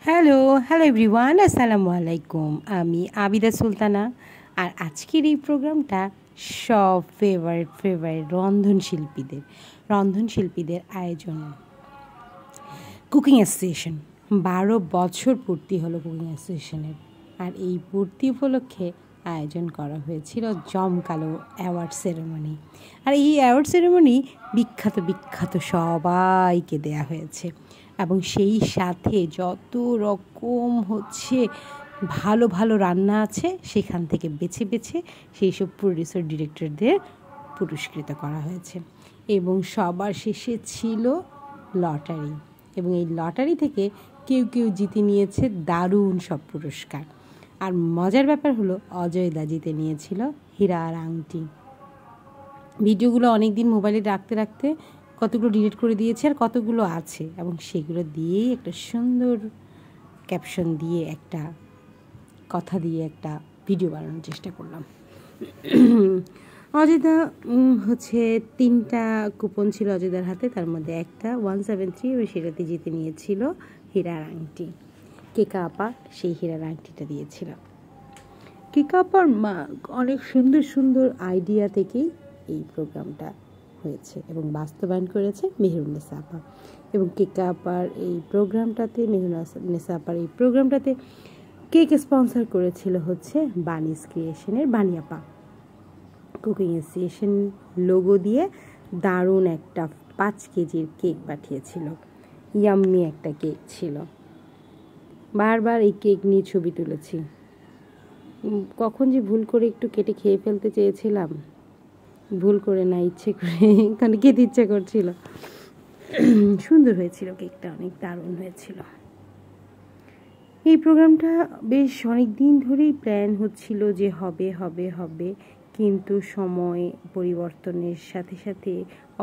Hello hello everyone, আসসালামু আলাইকুম। আমি আবিদা সুলতানা। আর আজকের এই প্রোগ্রামটা সব ফেভারিট রন্ধনশিল্পীদের আয়োজন। কুকিং অ্যাসোসিয়েশন 12 বছর পূর্তি হলো কুকিং অ্যাসোসিয়েশনের। আর এই পূর্তি উপলক্ষে আয়োজন করা হয়েছিল জমকালো অ্যাওয়ার্ড সেরেমনি। আর এই অ্যাওয়ার্ড সেরেমনি বিখ্যাত সবাইকে দেয়া হয়েছে, এবং সেই সাথে যত রকম ভালো রান্না আছে সেখান থেকে বেছে সেই সব প্রডিউসার ডিরেক্টরদের পুরস্কৃত করা হয়েছে। এবং সবার শেষে ছিল লটারি, এবং এই লটারি থেকে কেউ জিতে নিয়েছে দারুণ সব পুরস্কার। আর মজার ব্যাপার হলো অজয়দা জিতে নিয়েছিল হীরা আর আংটি। ভিডিওগুলো অনেক দিন মোবাইলে রাখতে কতগুলো ডিলিট করে দিয়েছে, আর কতগুলো আছে, এবং সেগুলো দিয়েই একটা সুন্দর ক্যাপশন দিয়ে একটা কথা দিয়ে একটা ভিডিও বানানোর চেষ্টা করলাম। অজয়দা 3টা কুপন ছিল অজয়দার হাতে, তার মধ্যে একটা 173, এবং সেটাতে জিতে নিয়েছিল হীরার আংটি। কেকা আপা সেই হীরার আংটিটা দিয়েছিল। কেকা আপার অনেক সুন্দর আইডিয়া থেকেই এই প্রোগ্রামটা হয়েছে এবং বাস্তবায়ন করেছে মেহেরুন্নেসা আপা। এবং কেকা আপার এই প্রোগ্রামটাতে মেহেরুন্নেসা আপার এই প্রোগ্রামটাতে কেক স্পন্সর করেছিল বানিস ক্রিয়েশনের বানি আপা। কুকিং অ্যাসোসিয়েশন লোগো দিয়ে দারুণ একটা 5 কেজির কেক পাঠিয়েছিল। ইয়াম্মি একটা কেক ছিল। বারবার এই কেক নিয়ে ছবি তুলেছি। কখন যে ভুল করে একটু কেটে খেয়ে ফেলতে চেয়েছিলাম, ভুল করে না, ইচ্ছে করে, কারণ খেতে ইচ্ছে করছিল। সুন্দর হয়েছিল কেকটা, অনেক দারুণ হয়েছিল। এই প্রোগ্রামটা বেশ অনেক দিন ধরেই প্ল্যান হচ্ছিল যে হবে, কিন্তু সময় পরিবর্তনের সাথে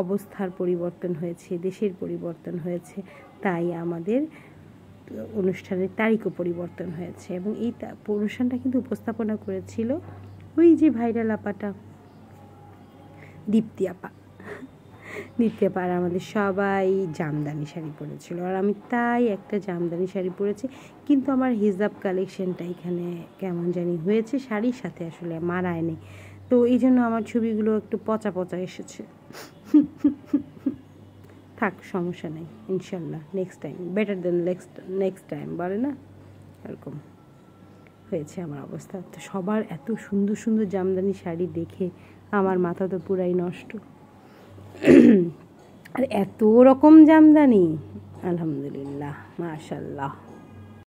অবস্থার পরিবর্তন হয়েছে, দেশের পরিবর্তন হয়েছে, তাই আমাদের অনুষ্ঠানের তারিখও পরিবর্তন হয়েছে। এবং এই অনুষ্ঠানটা কিন্তু উপস্থাপনা করেছিল ওই যে ভাইরাল আপাটা দীপ্তি আপা। আর আমাদের সবাই জামদানি শাড়ি পরেছিল, আর আমি তাই একটা জামদানি শাড়ি পরেছি, কিন্তু আমার হিজাব কালেকশনটা এখানে কেমন জানি হয়েছে, শাড়ির সাথে আসলে মানায় নেই, তো এই জন্য আমার ছবিগুলো একটু পচা এসেছে। থাক, সমস্যা নেই, ইনশাল্লাহ নেক্সট টাইম বেটার দেন নেক্সট টাইম বলে না, এরকম হয়েছে আমার অবস্থা। তো সবার এত সুন্দর জামদানি শাড়ি দেখে আমার মাথা তো পুরাই নষ্ট। আর এত রকম জামদানি, আলহামদুলিল্লাহ, মাশাআল্লাহ।